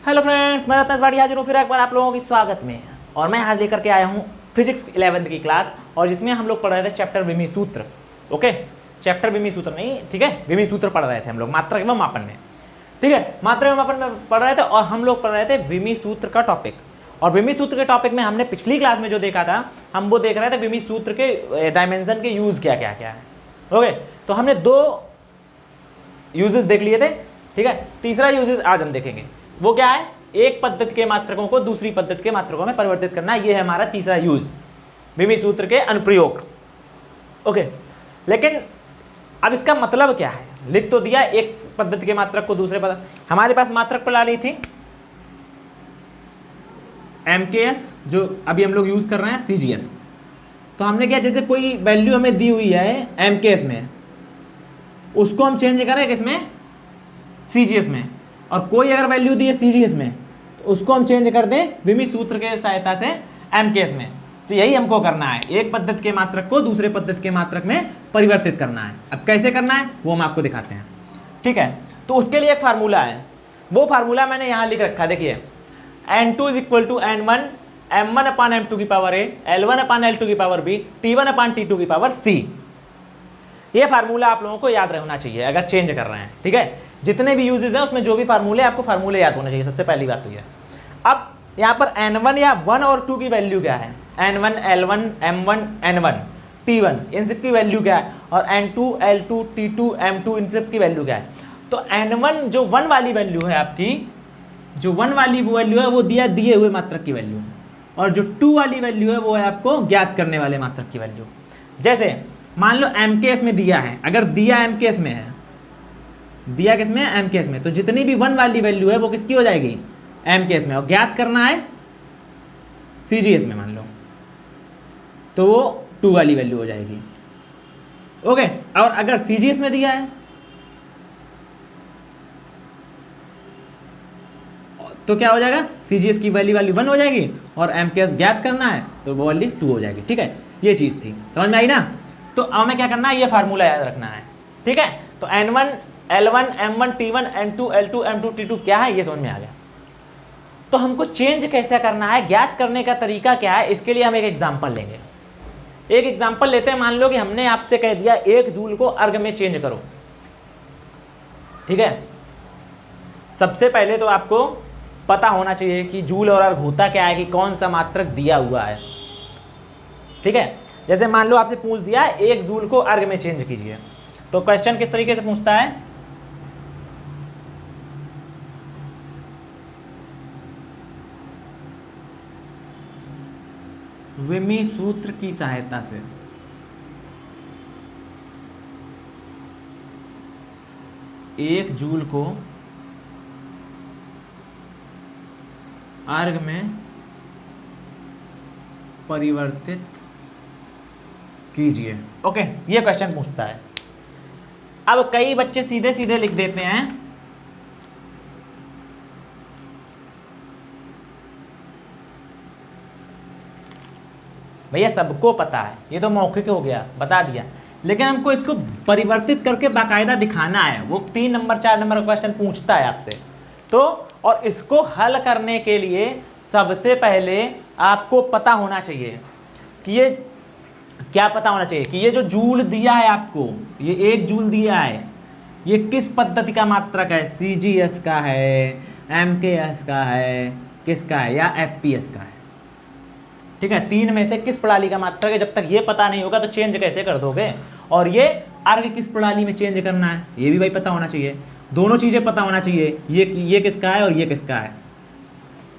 Hello friends, मैं रत्न वाड़ी हाजिर हूँ फिर एक बार आप लोगों के स्वागत में। और मैं आज लेकर के आया हूँ फिजिक्स 11th की क्लास, और जिसमें हम लोग पढ़ रहे थे चैप्टर विमी सूत्र। ओके, चैप्टर विमी सूत्र नहीं, ठीक है, विमी सूत्र पढ़ रहे थे हम लोग मात्रक एवं मापन में। ठीक है, मात्रक एवं मापन में पढ़ रहे थे और हम लोग पढ़ रहे थे विमी सूत्र का टॉपिक। और विमी सूत्र के टॉपिक में हमने पिछली क्लास में जो देखा था, हम वो देख रहे थे विमी सूत्र के डायमेंशन के यूज क्या क्या क्या है। ओके, तो हमने 2 यूजेस देख लिए थे। ठीक है, तीसरा यूजेस आज हम देखेंगे। वो क्या है? एक पद्धति के मात्रकों को दूसरी पद्धति के मात्रकों में परिवर्तित करना। ये है हमारा तीसरा यूज, विमी सूत्र के अनुप्रयोग। ओके, लेकिन अब इसका मतलब क्या है? लिख तो दिया एक पद्धति के मात्रक को दूसरे पद्धति। हमारे पास मात्रक प्रणाली थी MKS, जो अभी हम लोग यूज कर रहे हैं CGS। तो हमने क्या, जैसे कोई वैल्यू हमें दी हुई है MKS में, उसको हम चेंज करें किसमें? CGS में। और कोई अगर वैल्यू दी है CGS में, तो उसको हम चेंज कर दें विमी सूत्र के सहायता से MKS में। तो यही हमको करना है, एक पद्धति के मात्रक को दूसरे पद्धति के मात्रक में परिवर्तित करना है। अब कैसे करना है वो हम आपको दिखाते हैं। ठीक है, तो उसके लिए एक फार्मूला है, वो फार्मूला मैंने यहाँ लिख रखा। देखिए, N2 = N1 M1/M2 की पावर A L1/L2 की पावर B T1/T2 की पावर C। ये फार्मूला आप लोगों को याद रहना चाहिए अगर चेंज कर रहे हैं। ठीक है, जितने भी यूजेस हैं उसमें जो भी फार्मूले, आपको फार्मूले याद होने चाहिए। सबसे पहली बात तो ये। अब यहाँ पर N1 या 1 और 2 की वैल्यू क्या है? N1 L1 M1 N1 T1, इन सब की वैल्यू क्या है? और N2 L2 T2 M2, इन सब की वैल्यू क्या है? तो N1 जो 1 वाली वैल्यू है आपकी, जो 1 वाली वो वैल्यू है, वो दिए हुए मात्रक की वैल्यू। और जो 2 वाली वैल्यू है वो है आपको ज्ञात करने वाले मात्रक की वैल्यू। जैसे मान लो MKS में दिया है, अगर दिया MKS में है, दिया किसमें है? MKS में। तो जितनी भी 1 वाली वैल्यू है वो किसकी हो जाएगी? MKS में। और ज्ञात करना है CGS में मान लो, तो वो 2 वाली वैल्यू हो जाएगी। ओके, और अगर CGS में दिया है तो क्या हो जाएगा? CGS की वैल्यू 1 हो जाएगी, और MKS ज्ञात करना है तो वो वैल्यू 2 हो जाएगी। ठीक है, ये चीज़ थी, समझ में आई ना? तो अब हमें क्या करना है, ये फार्मूला याद रखना है। ठीक है, तो N1 L1 M1 T1 N2 L2 M2 T2 क्या है, ये समझ में आ गया। तो हमको चेंज कैसे करना है, ज्ञात करने का तरीका क्या है, इसके लिए हम एक एग्जांपल लेंगे। एक एग्जांपल लेते हैं। मान लो कि हमने आपसे कह दिया 1 जूल को अर्ग में चेंज करो। ठीक है, सबसे पहले तो आपको पता होना चाहिए कि जूल और अर्ग होता क्या है, कि कौन सा मात्रक दिया हुआ है। ठीक है, जैसे मान लो आपसे पूछ दिया 1 जूल को अर्ग में चेंज कीजिए, तो क्वेश्चन किस तरीके से पूछता है? विमी सूत्र की सहायता से 1 जूल को अर्ग में परिवर्तित कीजिए। ओके, ये क्वेश्चन पूछता है। अब कई बच्चे सीधे सीधे लिख देते हैं भैया सबको पता है, ये तो मौखिक हो गया, बता दिया, लेकिन हमको इसको परिवर्तित करके बाकायदा दिखाना है। वो 3 नंबर 4 नंबर का क्वेश्चन पूछता है आपसे। तो और इसको हल करने के लिए सबसे पहले आपको पता होना चाहिए कि ये क्या पता होना चाहिए कि ये जो जूल दिया है आपको, ये 1 जूल दिया है, ये किस पद्धति का मात्रक है? CGS का है, MKS का है, किसका है, या FPS का है? ठीक है, 3 में से किस प्रणाली का मात्रक है? जब तक ये पता नहीं होगा तो चेंज कैसे कर दोगे? और ये अर्ग किस प्रणाली में चेंज करना है, ये भी भाई पता होना चाहिए। दोनों चीजें पता होना चाहिए, ये किसका है और ये किसका है।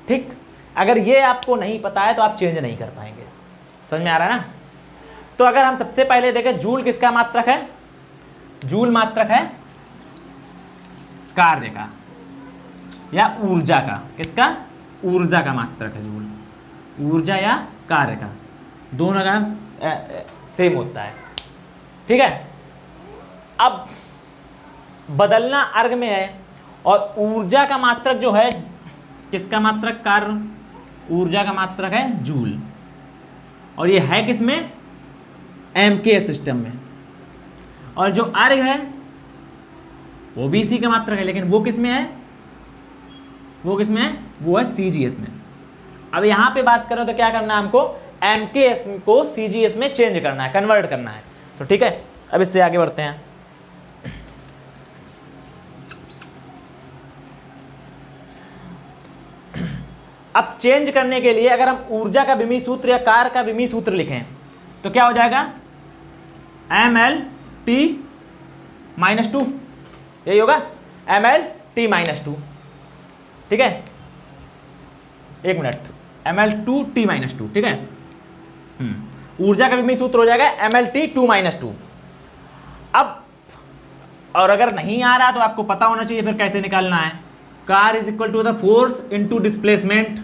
ठीक, अगर ये आपको नहीं पता है तो आप चेंज नहीं कर पाएंगे। समझ में आ रहा है ना? तो अगर हम सबसे पहले देखें, जूल किसका मात्रक है? जूल मात्रक है कार्य का या ऊर्जा का। किसका? ऊर्जा का मात्रक है जूल। ऊर्जा या कार्य का, दोनों का सेम होता है। ठीक है, अब बदलना अर्ग में है, और ऊर्जा का मात्रक जो है, किसका मात्रक? कार्य ऊर्जा का मात्रक है जूल, और ये है किसमें? MKS सिस्टम में। और जो अर्ग है वो भी इसी का मात्रक है, लेकिन वो किस में है? वो किस में है, वो है CGS में। अब यहाँ पे बात करें तो क्या करना है हमको, MKS को CGS में चेंज करना है, कन्वर्ट करना है। तो ठीक है, अब इससे आगे बढ़ते हैं। अब चेंज करने के लिए अगर हम ऊर्जा का विमीय सूत्र या कार्य का विमीय सूत्र लिखें तो क्या हो जाएगा, MLT -2, यही होगा, MLT -2। ठीक है, एक मिनट, ML2T -2, ठीक है। ऊर्जा का विमीय सूत्र हो जाएगा MLT2 -2। अब और अगर नहीं आ रहा तो आपको पता होना चाहिए फिर कैसे निकालना है, कार is equal to the force into displacement.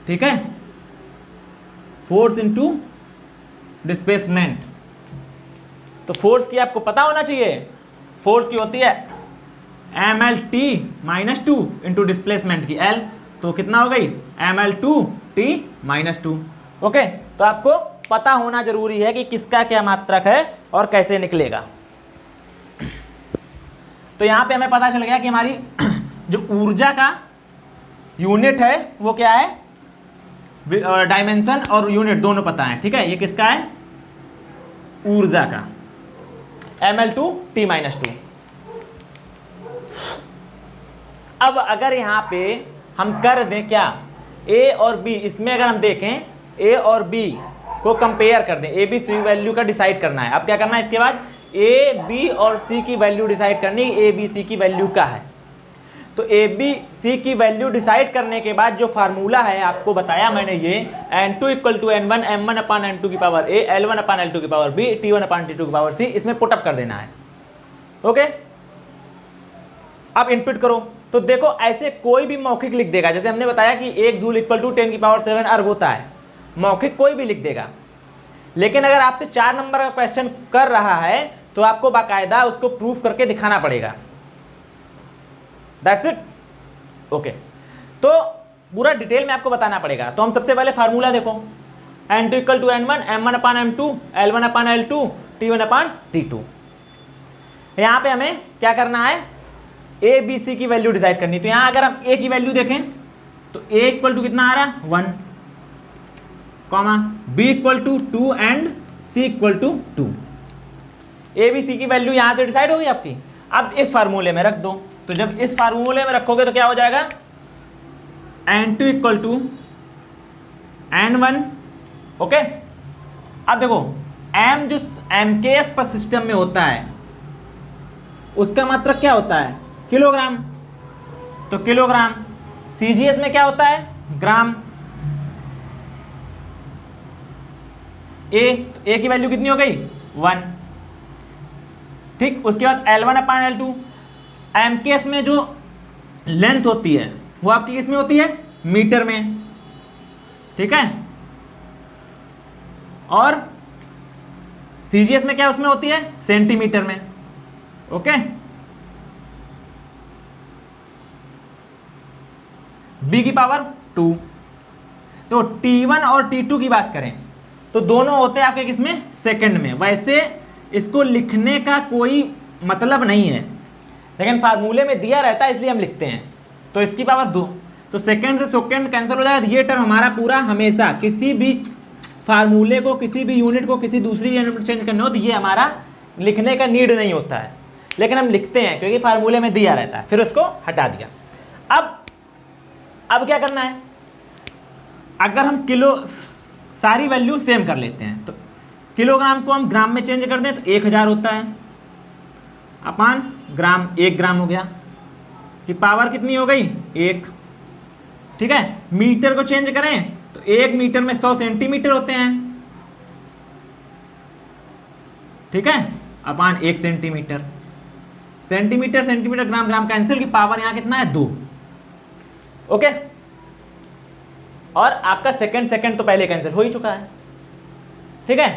ठीक है, फोर्स इनटू डिस्प्लेसमेंट। तो फोर्स की आपको पता होना चाहिए, फोर्स की होती है MLT -2 इंटू डिस्प्लेसमेंट की L, तो कितना हो गई, ML2T -2। ओके, तो आपको पता होना जरूरी है कि किसका क्या मात्रक है और कैसे निकलेगा। तो यहां पे हमें पता चल गया कि हमारी जो ऊर्जा का यूनिट है वो क्या है, डायमेंशन और यूनिट दोनों पता है। ठीक है, ये किसका है, ऊर्जा का, ML2T -2। अब अगर यहां पे हम कर दें क्या, A और B, इसमें अगर हम देखें A और B को कंपेयर कर दें, A B C वैल्यू का डिसाइड करना है। अब क्या करना है, इसके बाद A B और C की वैल्यू डिसाइड करनी, A B C की वैल्यू का है। तो A B C की वैल्यू डिसाइड करने के बाद जो फार्मूला है आपको बताया मैंने, ये N2 = N1 M1/N2 की पावर A, L1/L2 की पावर B, T1/T2 की पावर C, इसमें पुटअप कर देना है। ओके, अब इनपुट करो तो देखो ऐसे कोई भी मौखिक लिख देगा, जैसे हमने बताया कि 1 जूल = 10⁻7 अर्ग होता है, मौखिक कोई भी लिख देगा। लेकिन अगर आपसे 4 नंबर का क्वेश्चन कर रहा है तो आपको बाकायदा उसको प्रूफ करके दिखाना पड़ेगा। That's it. ओके, तो पूरा डिटेल में आपको बताना पड़ेगा। तो हम सबसे पहले फार्मूला देखो, N2 = N1 M1/M2 L1/L2 T1/T2। यहां पे हमें क्या करना है, A B C की वैल्यू डिसाइड करनी। तो यहां अगर हम A की वैल्यू देखें तो A = कितना आ रहा है, 1, B = 2 and C = 2। A B C की वैल्यू यहां से डिसाइड होगी आपकी। अब इस फार्मूले में रख दो, तो जब इस फार्मूले में रखोगे तो क्या हो जाएगा, N2 = N1। ओके, अब देखो M जो MKS पर सिस्टम में होता है उसका मात्रक क्या होता है, किलोग्राम। तो किलोग्राम, CGS में क्या होता है, ग्राम। A की वैल्यू कितनी हो गई, 1। ठीक, उसके बाद L1/L2, MKS में जो लेंथ होती है वो आपकी किस में होती है, मीटर में। ठीक है, और CGS में क्या उसमें होती है, सेंटीमीटर में। ओके, B की पावर 2। तो T1 और T2 की बात करें तो दोनों होते हैं आपके किसमें, सेकंड में। वैसे इसको लिखने का कोई मतलब नहीं है, लेकिन फार्मूले में दिया रहता है इसलिए हम लिखते हैं। तो इसकी पावर 2, तो सेकंड से सेकंड कैंसिल हो जाएगा। ये टर्म हमारा पूरा हमेशा किसी भी फार्मूले को, किसी भी यूनिट को किसी दूसरी यूनिट में चेंज करना हो तो ये हमारा लिखने का नीड नहीं होता है, लेकिन हम लिखते हैं क्योंकि फार्मूले में दिया रहता है। फिर उसको हटा दिया। अब क्या करना है, अगर हम किलो, सारी वैल्यू सेम कर लेते हैं तो किलोग्राम को हम ग्राम में चेंज कर दें तो 1000 होता है अपान ग्राम, 1 ग्राम हो गया, कि पावर कितनी हो गई, 1। ठीक है, मीटर को चेंज करें तो 1 मीटर में 100 सेंटीमीटर होते हैं। ठीक है, अपान 1 centimetre, centimetre centimetre gram gram cancel, की पावर यहां कितना है, 2। ओके, और आपका सेकंड तो पहले कैंसिल हो ही चुका है। ठीक है,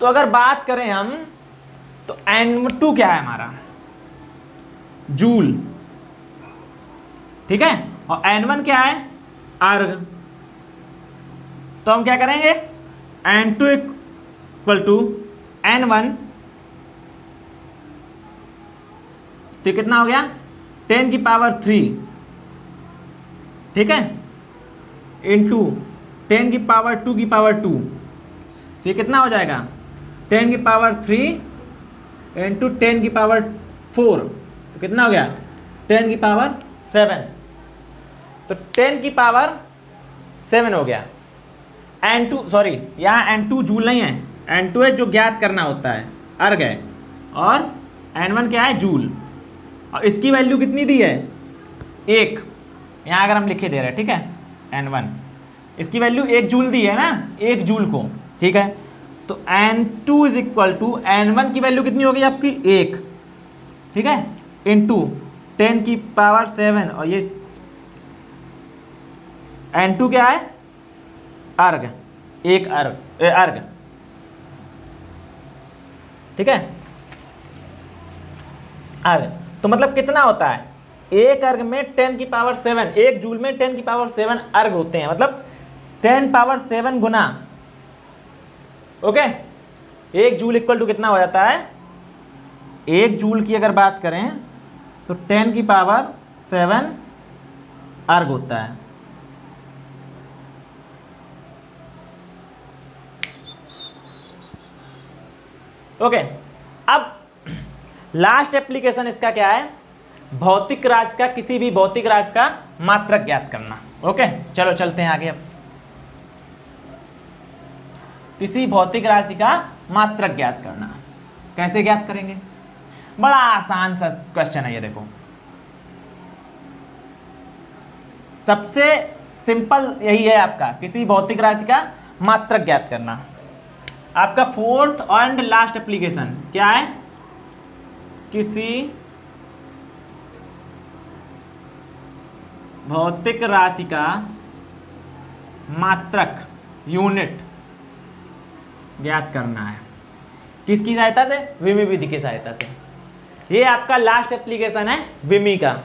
तो अगर बात करें हम तो N2 क्या है हमारा, जूल। ठीक है, और N1 क्या है, अर्ग। तो हम क्या करेंगे, N2 = N1, तो कितना हो गया, 10 की पावर 3, ठीक है, इंटू 10 की पावर 2 की पावर 2, तो ये कितना हो जाएगा 10 की पावर 3 इंटू 10 की पावर 4, तो कितना हो गया 10 की पावर 7, तो 10 की पावर 7 हो गया। N2 सॉरी यहाँ N2 जूल नहीं है, N2 है जो ज्ञात करना होता है, अर्ग है, और N1 क्या है जूल, और इसकी वैल्यू कितनी दी है 1, यहाँ अगर हम लिखे दे रहे हैं, ठीक है, N1 इसकी वैल्यू 1 जूल दी है ना, 1 जूल को, ठीक है, तो N2 is equal to N1 की वैल्यू कितनी होगी आपकी 1, ठीक है, इंटू 10 की पावर 7, और ये N2 क्या है अर्ग, एक अर्ग, ठीक है, अर्ग, तो मतलब कितना होता है एक अर्ग में 10 की पावर 7, 1 जूल में 10 की पावर 7 अर्ग होते हैं, मतलब 10 पावर 7 गुना, ओके, 1 जूल इक्वल टू कितना हो जाता है, 1 जूल की अगर बात करें तो 10 की पावर 7 अर्ग होता है। ओके, अब लास्ट एप्लीकेशन इसका क्या है, भौतिक राशि का, किसी भी भौतिक राशि का मात्रक ज्ञात करना। ओके, चलो चलते हैं आगे। अब किसी भौतिक राशि का मात्रक ज्ञात करना, कैसे ज्ञात करेंगे, बड़ा आसान सा क्वेश्चन है ये, देखो सबसे सिंपल यही है आपका, किसी भौतिक राशि का मात्रक ज्ञात करना। आपका फोर्थ एंड लास्ट एप्लीकेशन क्या है, किसी भौतिक राशि का मात्रक यूनिट ज्ञात करना है, किसकी सहायता से, विमी विधि की सहायता से। ये आपका लास्ट एप्लीकेशन है विमी का,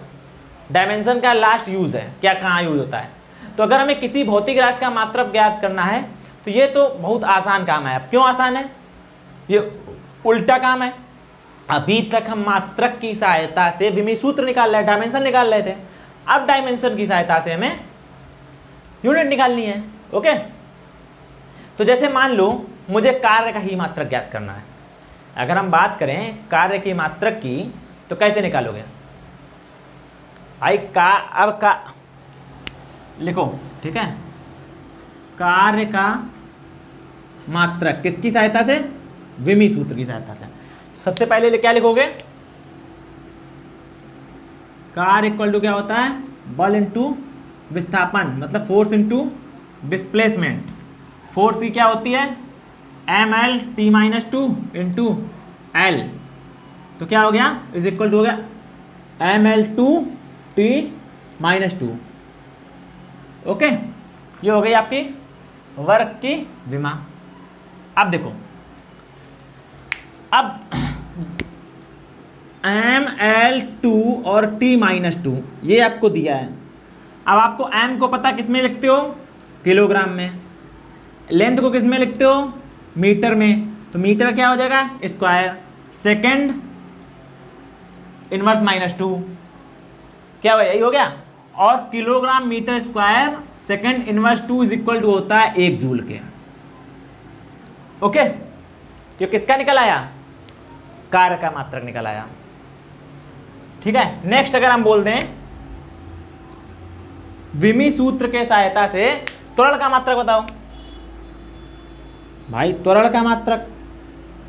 डायमेंशन का लास्ट यूज है, क्या कहाँ यूज होता है। तो अगर हमें किसी भौतिक राशि का मात्रक ज्ञात करना है तो ये तो बहुत आसान काम है। अब क्यों आसान है, ये उल्टा काम है। अभी तक हम मात्रक की सहायता से विमी सूत्र निकाल रहे, डायमेंशन निकाल रहे थे, अब डायमेंशन की सहायता से हमें यूनिट निकालनी है। ओके, तो जैसे मान लो मुझे कार्य का ही मात्रक ज्ञात करना है, अगर हम बात करें कार्य की मात्रक की तो कैसे निकालोगे भाई, लिखो, ठीक है, कार्य का मात्रक किसकी सहायता से, विमी सूत्र की सहायता से। सबसे पहले क्या लिखोगे, कार्य इक्वल टू क्या होता है, बल इंटू विस्थापन, मतलब फोर्स इंटू डिस्प्लेसमेंट। फोर्स की क्या होती है ml t-2 इंटू एल, तो क्या हो गया इज इक्वल टू हो गया ml2 t-2। ओके, ये हो गई आपकी वर्क की विमा। अब देखो, अब ml2 और t-2 ये आपको दिया है। अब आपको m को पता किस में लिखते हो, किलोग्राम में, लेंथ को किस में लिखते हो, मीटर में, तो मीटर क्या हो जाएगा स्क्वायर, सेकेंड इनवर्स -2, क्या हुआ, यही हो गया, और kilogram metre square second inverse 2 is equal to होता है 1 जूल के। ओके, तो किसका निकल आया, कार्य का मात्रक निकल आया। ठीक है, नेक्स्ट अगर हम बोल दें विमी सूत्र के सहायता से त्वरण का मात्रक बताओ भाई, त्वरण का मात्रक,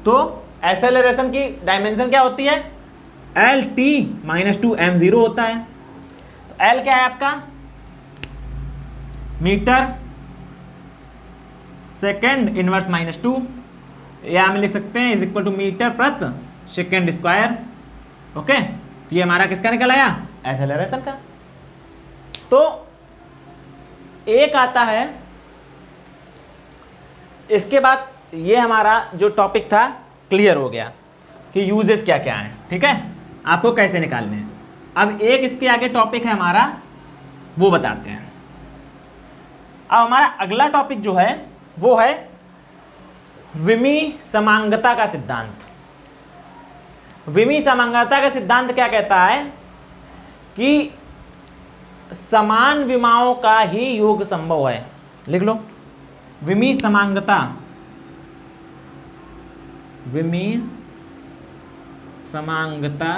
तो एक्सेलरेशन की डायमेंशन क्या होती है, LT-2 m0 होता है। तो L क्या है आपका, मीटर सेकेंड इनवर्स -2, या हम लिख सकते हैं इज इक्वल टू मीटर प्रति सेकेंड स्क्वायर। ओके, तो ये हमारा किसका निकल आया, एक्सेलरेशन का। तो एक आता है, इसके बाद ये हमारा जो टॉपिक था क्लियर हो गया कि यूजेस क्या क्या हैं, ठीक है, आपको कैसे निकालने हैं। अब एक इसके आगे टॉपिक है हमारा, वो बताते हैं। अब हमारा अगला टॉपिक जो है वो है विमी समांगता का सिद्धांत। विमी समांगता का सिद्धांत क्या कहता है कि समान विमाओं का ही योग संभव है। लिख लो, विमीय समांगता, विमीय समांगता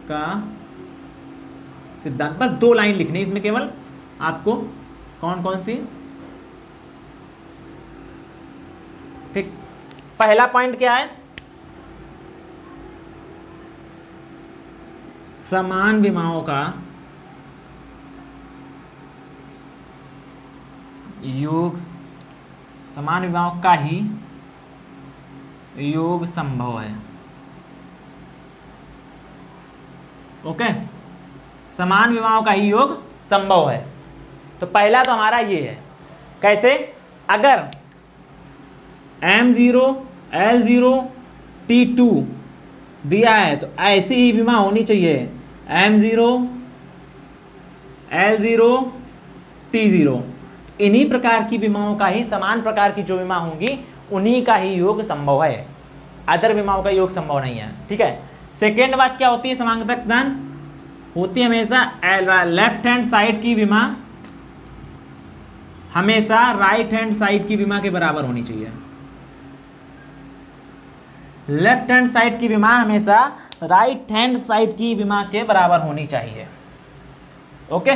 का सिद्धांत। बस 2 लाइन लिखनी इसमें केवल आपको, कौन कौन सी। ठीक, पहला पॉइंट क्या है, समान विमाओं का योग, समान विमाओं का ही योग संभव है। ओके, समान विमाओं का ही योग संभव है। तो पहला तो हमारा ये है, कैसे, अगर M0 L0 T2 दिया है तो ऐसी ही विमा होनी चाहिए, M0 L0 T0। इन्हीं प्रकार की विमाओं का ही, समान प्रकार की जो विमा होंगी उन्हीं का ही योग संभव है, अदर विमाओं का योग संभव नहीं है। ठीक है, सेकेंड बात क्या होती है, समांगता सिद्धांत होती है हमेशा लेफ्ट हैंड साइड की विमा हमेशा राइट हैंड साइड की विमा के बराबर होनी चाहिए। लेफ्ट हैंड साइड की विमा हमेशा राइट हैंड साइड की विमा के बराबर होनी चाहिए। ओके,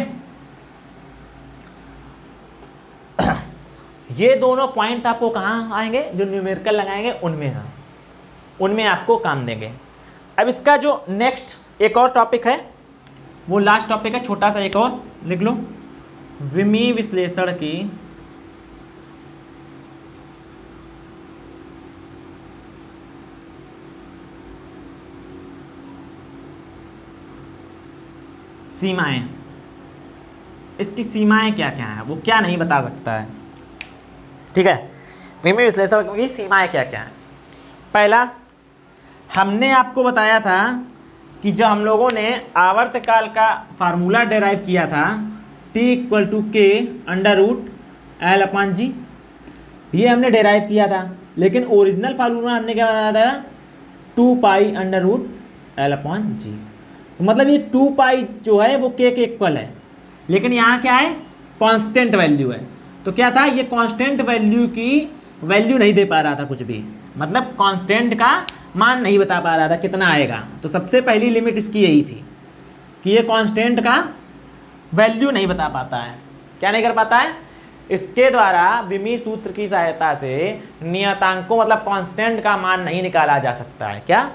ये दोनों पॉइंट आपको कहाँ आएंगे, जो न्यूमेरिकल लगाएंगे उनमें आपको काम देंगे। अब इसका जो नेक्स्ट एक और टॉपिक है, वो लास्ट टॉपिक है, छोटा सा एक और लिख लो, विमीय विश्लेषण की सीमाएं। इसकी सीमाएं क्या क्या हैं, वो क्या नहीं बता सकता है। ठीक है, विमीय विश्लेषण की सीमाएं क्या क्या हैं। पहला, हमने आपको बताया था कि जब हम लोगों ने आवर्तकाल का फार्मूला डेराइव किया था, T = K√L/G, ये हमने डेराइव किया था, लेकिन ओरिजिनल फार्मूला हमने क्या बताया था, 2π√L/G। मतलब ये 2π जो है वो K के इक्वल है, लेकिन यहाँ क्या है, कांस्टेंट वैल्यू है। तो क्या था, ये कांस्टेंट वैल्यू की वैल्यू नहीं दे पा रहा था कुछ भी, मतलब कांस्टेंट का मान नहीं बता पा रहा था कितना आएगा। तो सबसे पहली लिमिट इसकी यही थी कि ये कांस्टेंट का वैल्यू नहीं बता पाता है। क्या नहीं कर पाता है, इसके द्वारा विमीय सूत्र की सहायता से नियतांकों मतलब कांस्टेंट का मान नहीं निकाला जा सकता है। क्या,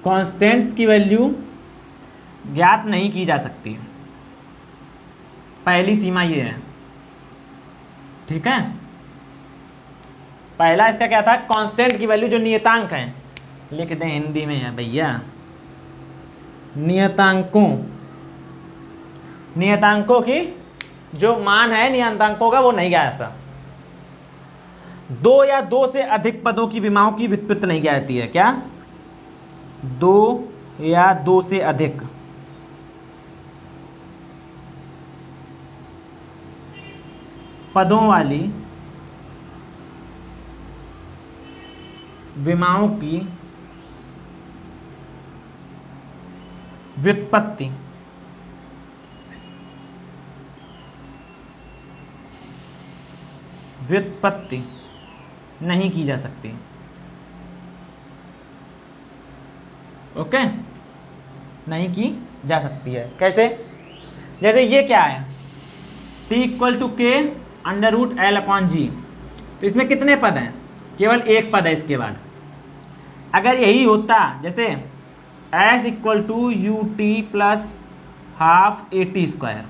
कांस्टेंट्स की वैल्यू ज्ञात नहीं की जा सकती, पहली सीमा ये है। ठीक है, पहला इसका क्या था, कांस्टेंट की वैल्यू जो नियतांक हैं, लिख दें हिंदी में है भैया, नियतांकों की जो मान है नियतांकों का वो नहीं ज्ञात था। 2 या 2 से अधिक पदों की विमाओं की व्युत्पत्ति नहीं ज्ञाती है। क्या, 2 या 2 से अधिक पदों वाली विमाओं की व्युत्पत्ति नहीं की जा सकती। ओके, नहीं की जा सकती है। कैसे, जैसे ये क्या है, T = K√L/G, तो इसमें कितने पद हैं, केवल एक पद है इसके बाद। अगर यही होता जैसे S = UT + ½ AT²,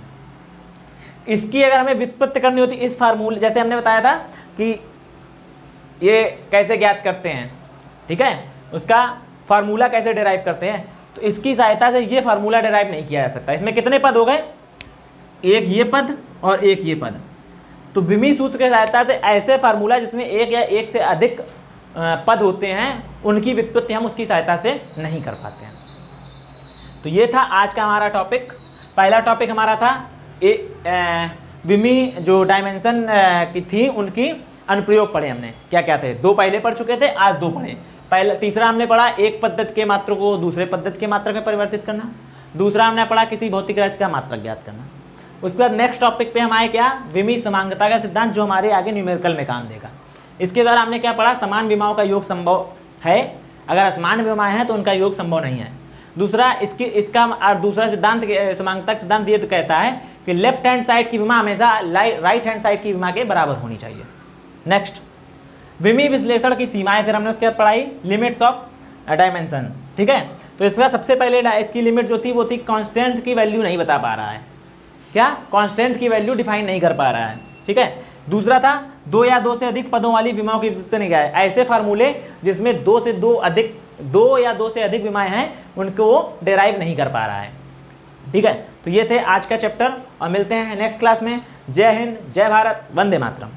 इसकी अगर हमें व्युत्पत्ति करनी होती इस फार्मूले, जैसे हमने बताया था कि ये कैसे ज्ञात करते हैं, ठीक है, उसका फार्मूला कैसे डिराइव करते हैं, तो इसकी सहायता से ये फार्मूला डिराइव नहीं किया जा सकता। इसमें कितने पद हो गए, एक ये पद और एक ये पद। तो विमीय सूत्र की सहायता से ऐसे फार्मूला जिसमें एक या एक से अधिक पद होते हैं, उनकी व्युत्पत्ति हम उसकी सहायता से नहीं कर पाते हैं। तो ये था आज का हमारा टॉपिक। पहला टॉपिक हमारा था विमी जो डायमेंशन की थी उनकी अनुप्रयोग पढ़े हमने, क्या क्या थे, 2 पहले पढ़ चुके थे, आज 2 पढ़े। पहला तीसरा हमने पढ़ा एक पद्धति के मात्रक को दूसरे पद्धति के मात्रक में परिवर्तित करना। दूसरा हमने पढ़ा किसी भौतिक राशि का मात्रक ज्ञात करना। उसके बाद नेक्स्ट टॉपिक पे हम आए क्या, विमी समांगता का सिद्धांत, जो हमारे आगे न्यूमेरिकल में काम देगा। इसके द्वारा हमने क्या पढ़ा, समान विमाओं का योग संभव है, अगर असमान विमाएं हैं तो उनका योग संभव नहीं है। दूसरा इसका दूसरा सिद्धांत समांगता का सिद्धांत ये तो कहता है कि लेफ्ट हैंड साइड की विमा हमेशा राइट हैंड साइड की विमा के बराबर होनी चाहिए। नेक्स्ट विमी विश्लेषण की सीमाएं, फिर हमने उसके बाद पढ़ाई लिमिट्स ऑफ डायमेंशन, ठीक है। तो इसका सबसे पहले इसकी लिमिट जो थी वो थी कांस्टेंट की वैल्यू नहीं बता पा रहा है, क्या कांस्टेंट की वैल्यू डिफाइन नहीं कर पा रहा है, ठीक है। दूसरा था 2 या 2 से अधिक पदों वाली विमाओं की विस्तृत निकाय, ऐसे फार्मूले जिसमें 2 या 2 से अधिक विमाएं हैं उनको वो डेराइव नहीं कर पा रहा है, ठीक है। तो ये थे आज का चैप्टर और मिलते हैं नेक्स्ट क्लास में। जय हिंद, जय भारत, वंदे मातरम।